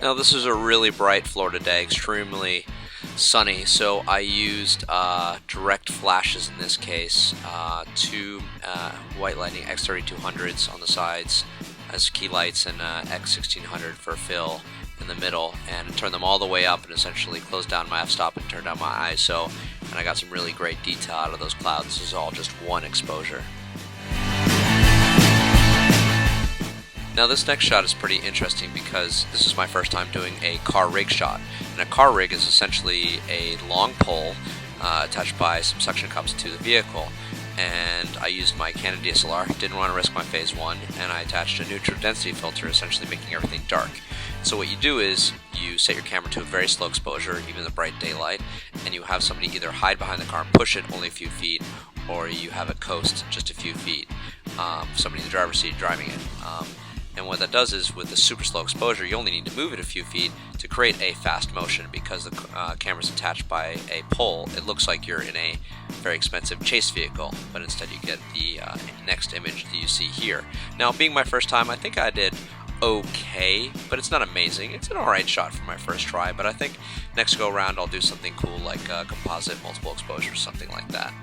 Now this is a really bright Florida day, extremely sunny, so I used direct flashes in this case, two White Lightning X3200s on the sides as key lights and X1600 for fill in the middle, and turned them all the way up and essentially closed down my f-stop and turned down my ISO, and I got some really great detail out of those clouds. This is all just one exposure. Now this next shot is pretty interesting because this is my first time doing a car rig shot, and a car rig is essentially a long pole attached by some suction cups to the vehicle. And I used my Canon DSLR, didn't want to risk my phase 1, and I attached a neutral density filter, essentially making everything dark. So what you do is you set your camera to a very slow exposure, even in the bright daylight, and you have somebody either hide behind the car and push it only a few feet, or you have it coast just a few feet, somebody in the driver's seat driving it. And what that does is, with the super slow exposure, you only need to move it a few feet to create a fast motion. Because the camera's attached by a pole, it looks like you're in a very expensive chase vehicle, but instead you get the next image that you see here. Now, being my first time, I think I did okay, but it's not amazing. It's an alright shot for my first try, but I think next go around I'll do something cool like composite multiple exposures, something like that.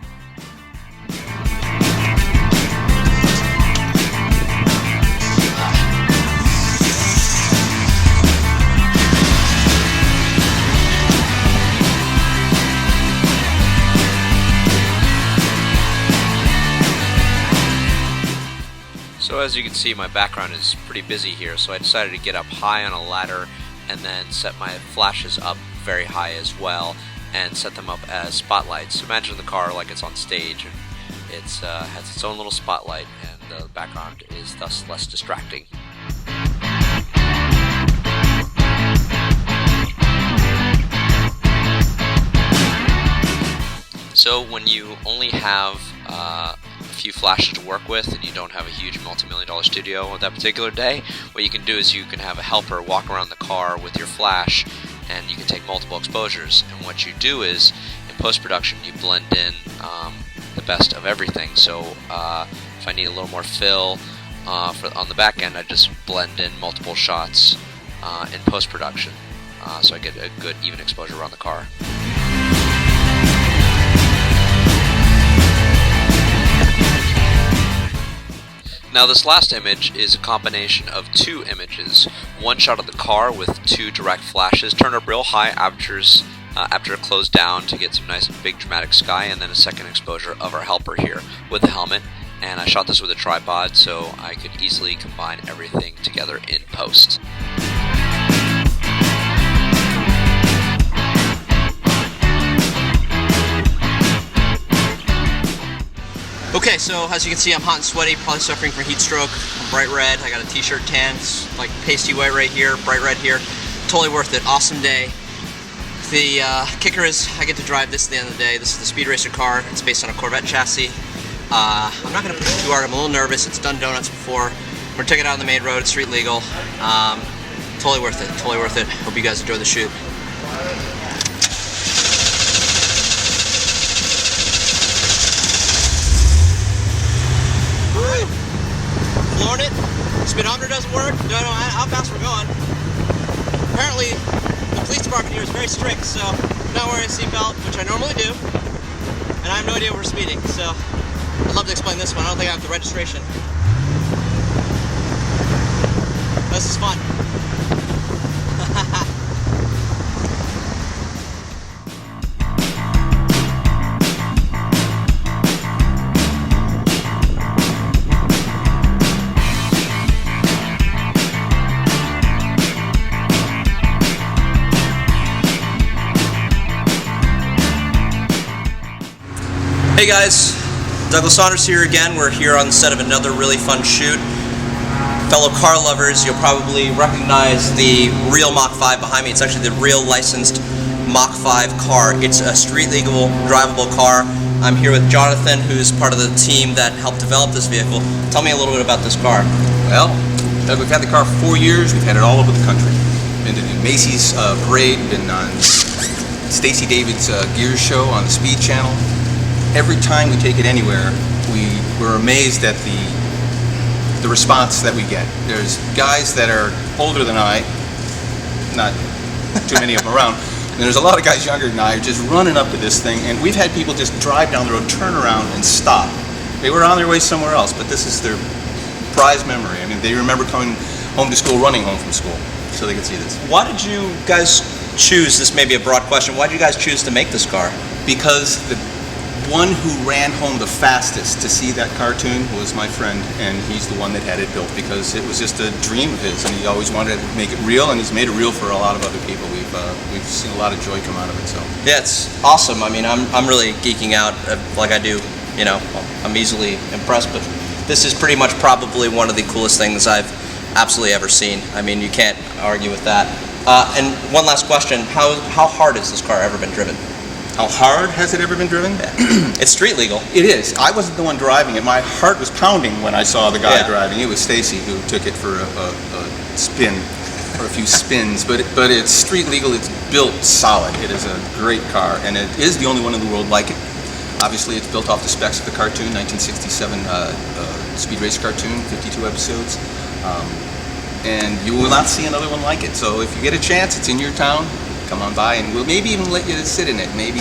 So as you can see, my background is pretty busy here, so I decided to get up high on a ladder and then set my flashes up very high as well and set them up as spotlights. So imagine the car like it's on stage, and it has its own little spotlight, and the background is thus less distracting. So when you only have a few flashes to work with and you don't have a huge multi-million-dollar studio on that particular day, what you can do is you can have a helper walk around the car with your flash, and you can take multiple exposures. And what you do is, in post-production, you blend in the best of everything. So if I need a little more fill on the back end, I just blend in multiple shots in post-production, so I get a good even exposure around the car. Now this last image is a combination of two images. One shot of the car with two direct flashes, turned up real high apertures after it closed down to get some nice big dramatic sky, and then a second exposure of our helper here with the helmet. And I shot this with a tripod so I could easily combine everything together in post. Okay, so as you can see, I'm hot and sweaty, probably suffering from heat stroke. I'm bright red. I got a t-shirt tan, it's like pasty white right here, bright red here. Totally worth it. Awesome day. The kicker is I get to drive this at the end of the day. This is the Speed Racer car. It's based on a Corvette chassis. I'm not going to push it too hard. I'm a little nervous. It's done donuts before. We're going to take it out on the main road. It's street legal. Totally worth it. Totally worth it. Hope you guys enjoy the shoot. Flooring it. Speedometer doesn't work. Don't know how fast we're going. Apparently, the police department here is very strict, so I'm not wearing a seatbelt, which I normally do, and I have no idea we're speeding. So I'd love to explain this one. I don't think I have the registration. This is fun. Hey guys, Douglas Sonders here again. We're here on the set of another really fun shoot. Fellow car lovers, you'll probably recognize the real Mach 5 behind me. It's actually the real licensed Mach 5 car. It's a street legal, drivable car. I'm here with Jonathan, who's part of the team that helped develop this vehicle. Tell me a little bit about this car. Well, Doug, we've had the car for 4 years. We've had it all over the country. Been to the Macy's parade, been on Stacy David's Gears show on the Speed Channel. Every time we take it anywhere, we're amazed at the response that we get. There's guys that are older than I not too many of them around. And there's a lot of guys younger than I just running up to this thing, and we've had people just drive down the road, turn around, and stop. They were on their way somewhere else, but this is their prized memory. I mean, they remember coming home to school, running home from school, so they could see this. Why did you guys choose, this may be a broad question, why did you guys choose to make this car? Because the one who ran home the fastest to see that cartoon was my friend, and he's the one that had it built because it was just a dream of his, and he always wanted to make it real, and he's made it real for a lot of other people. We've seen a lot of joy come out of it. So yeah, it's awesome. I mean, I'm really geeking out like I do. You know, I'm easily impressed, but this is pretty much probably one of the coolest things I've absolutely ever seen. I mean, you can't argue with that. And one last question: how hard has this car ever been driven? how hard has it ever been driven? It's street legal. It is. I wasn't the one driving it. My heart was pounding when I saw the guy driving. It was Stacy who took it for a spin, or a few spins. But it's street legal. It's built solid. It is a great car, and it is the only one in the world like it. Obviously, it's built off the specs of the cartoon, 1967 Speed Race cartoon, 52 episodes. And you will not see another one like it. So if you get a chance, it's in your town, come on by, and we'll maybe even let you sit in it. Maybe.